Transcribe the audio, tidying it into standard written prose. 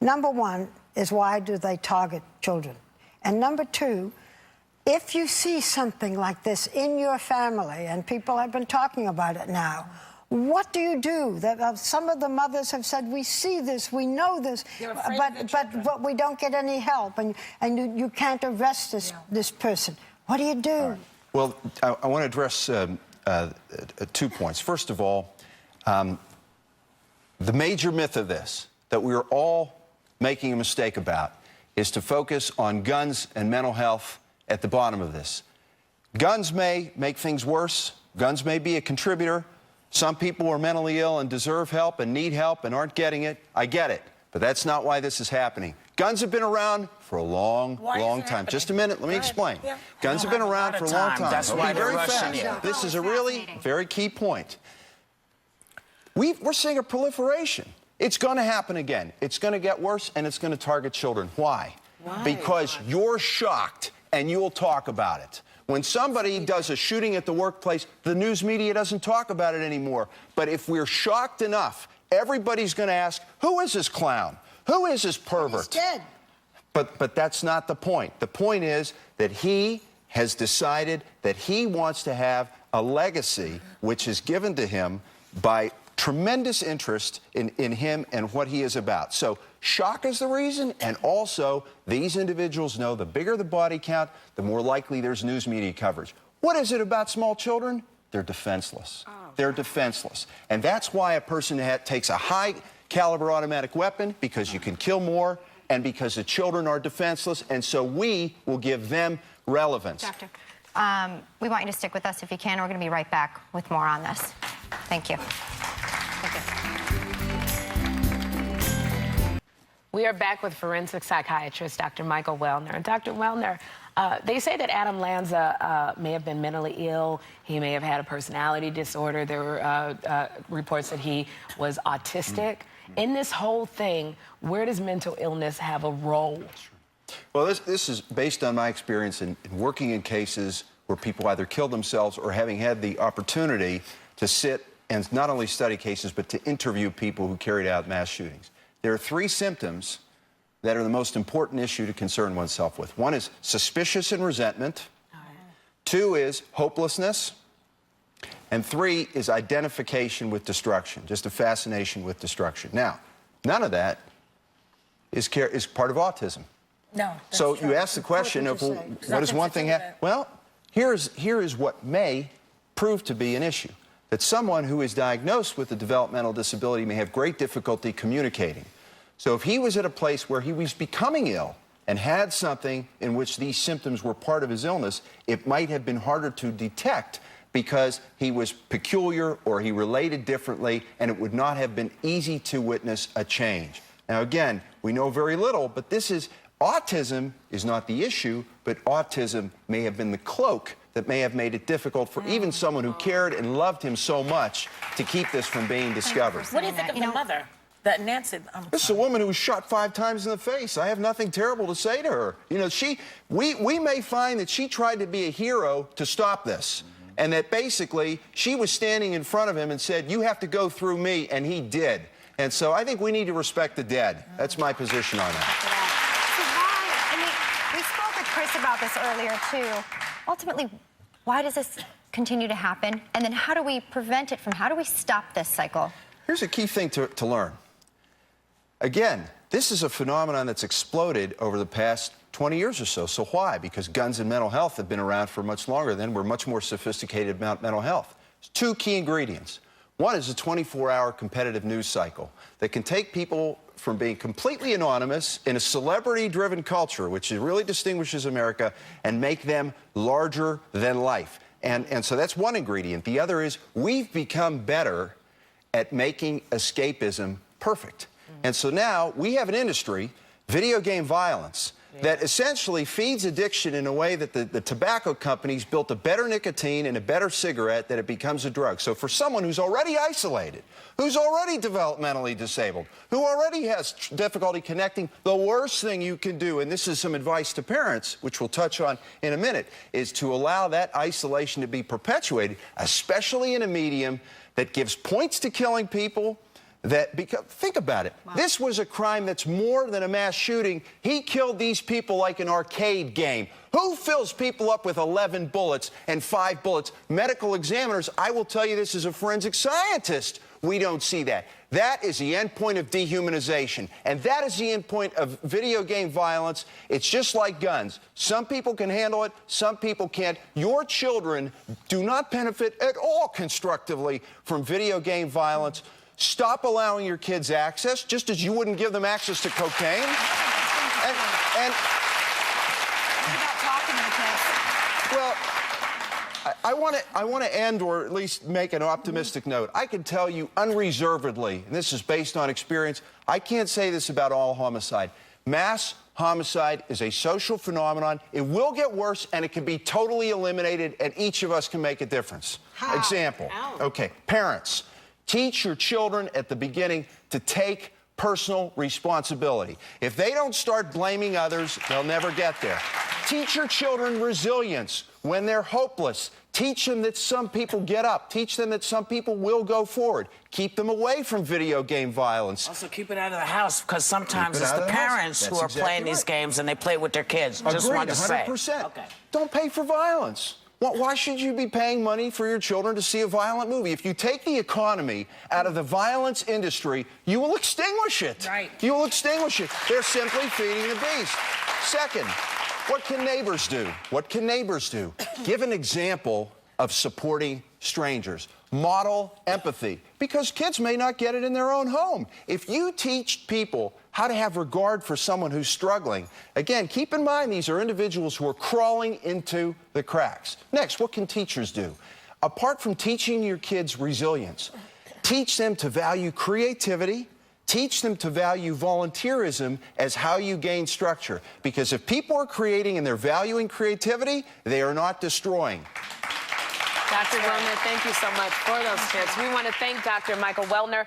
Number one is, why do they target children? And number two, if you see something like this in your family, and people have been talking about it now, what do you do? Some of the mothers have said, we see this, we know this, but we don't get any help, and you can't arrest this person. What do you do? Right. Well, I want to address 2 points. First of all, the major myth of this, that we are all making a mistake about, is to focus on guns and mental health at the bottom of this. Guns may make things worse. Guns may be a contributor. Some people are mentally ill and deserve help and need help and aren't getting it. I get it. But that's not why this is happening. Guns have been around for a long time. Happening? Just a minute, let me explain. Yeah. Guns have been around for a long time. That's why they're rushing you. This is a really very key point. We're seeing a proliferation. It's going to happen again. It's going to get worse, and it's going to target children. Why? Because you're shocked, and you'll talk about it. When somebody does a shooting at the workplace, the news media doesn't talk about it anymore. But if we're shocked enough, everybody's going to ask, who is this clown? Who is this pervert? He's dead. But that's not the point. The point is that he has decided that he wants to have a legacy which is given to him by tremendous interest in him and what he is about. So shock is the reason, and also these individuals know the bigger the body count, the more likely there's news media coverage. What is it about small children? They're defenseless. They're defenseless. And that's why a person takes a high-caliber automatic weapon, because you can kill more, and because the children are defenseless, and so we will give them relevance. Doctor, we want you to stick with us if you can. We're going to be right back with more on this. Thank you. We are back with forensic psychiatrist Dr. Michael Welner. Dr. Welner, they say that Adam Lanza may have been mentally ill. He may have had a personality disorder. There were reports that he was autistic. In this whole thing, where does mental illness have a role? Well, this is based on my experience in working in cases where people either killed themselves or having had the opportunity to sit and not only study cases, but to interview people who carried out mass shootings. There are 3 symptoms that are the most important issue to concern oneself with. 1 is suspicious and resentment. 2 is hopelessness. And 3 is identification with destruction, just a fascination with destruction. Now, none of that is part of autism. No. So you ask the question of, well, what does one thing have? Well, here is what may prove to be an issue. That someone who is diagnosed with a developmental disability may have great difficulty communicating. So if he was at a place where he was becoming ill and had something in which these symptoms were part of his illness, it might have been harder to detect because he was peculiar or he related differently, and it would not have been easy to witness a change. Now, again, we know very little, but autism is not the issue, but autism may have been the cloak that may have made it difficult for even someone who cared and loved him so much to keep this from being discovered. What do you think of the mother? That Nancy... This is a woman who was shot 5 times in the face. I have nothing terrible to say to her. You know, we may find that she tried to be a hero to stop this, and that basically she was standing in front of him and said, you have to go through me, and he did. And so I think we need to respect the dead. That's my position on that. So why, I mean, we spoke with Chris about this earlier, too. Ultimately, why does this continue to happen? And then how do we prevent it how do we stop this cycle? Here's a key thing to learn. Again, this is a phenomenon that's exploded over the past 20 years or so. So why? Because guns and mental health have been around for much longer than we're much more sophisticated about mental health. There's 2 key ingredients. 1 is a 24-hour competitive news cycle that can take people from being completely anonymous in a celebrity-driven culture, which really distinguishes America, and make them larger than life. And so that's one ingredient. The other is we've become better at making escapism perfect. And so now we have an industry, video game violence, that essentially feeds addiction in a way that the tobacco companies built a better nicotine and a better cigarette that it becomes a drug. So for someone who's already isolated, who's already developmentally disabled, who already has difficulty connecting, the worst thing you can do, and this is some advice to parents, which we'll touch on in a minute, is to allow that isolation to be perpetuated, especially in a medium that gives points to killing people, that, because think about it. Wow. This was a crime that's more than a mass shooting. He killed these people like an arcade game. Who fills people up with 11 bullets and 5 bullets? Medical examiners, I will tell you this as a forensic scientist, we don't see that. That is the end point of dehumanization. And that is the end point of video game violence. It's just like guns. Some people can handle it, some people can't. Your children do not benefit at all constructively from video game violence. Stop allowing your kids access, just as you wouldn't give them access to cocaine. And about talking to the kids. well, I want to end, or at least make an optimistic note. I can tell you unreservedly, and this is based on experience, I can't say this about all homicide. Mass homicide is a social phenomenon. It will get worse, and it can be totally eliminated, and each of us can make a difference. How? Example. How? Okay, parents, teach your children at the beginning to take personal responsibility. If they don't start blaming others, they'll never get there. Teach your children resilience when they're hopeless. Teach them that some people get up. Teach them that some people will go forward. Keep them away from video game violence. Also, keep it out of the house, because sometimes Keep it it's out the of the house. parents That's who are exactly playing these right. games and they play with their kids. Just Agreed, wanted to say. 100%. Okay. Don't pay for violence. Why should you be paying money for your children to see a violent movie? If you take the economy out of the violence industry, you will extinguish it. Right. You will extinguish it. They're simply feeding the beast. Second, what can neighbors do? What can neighbors do? Give an example of supporting strangers. Model empathy, because kids may not get it in their own home. If you teach people how to have regard for someone who's struggling, again, keep in mind these are individuals who are crawling into the cracks. Next, what can teachers do? Apart from teaching your kids resilience, teach them to value creativity, teach them to value volunteerism as how you gain structure. Because if people are creating and they're valuing creativity, they are not destroying. Dr. Welner, thank you so much for those tips. We want to thank Dr. Michael Welner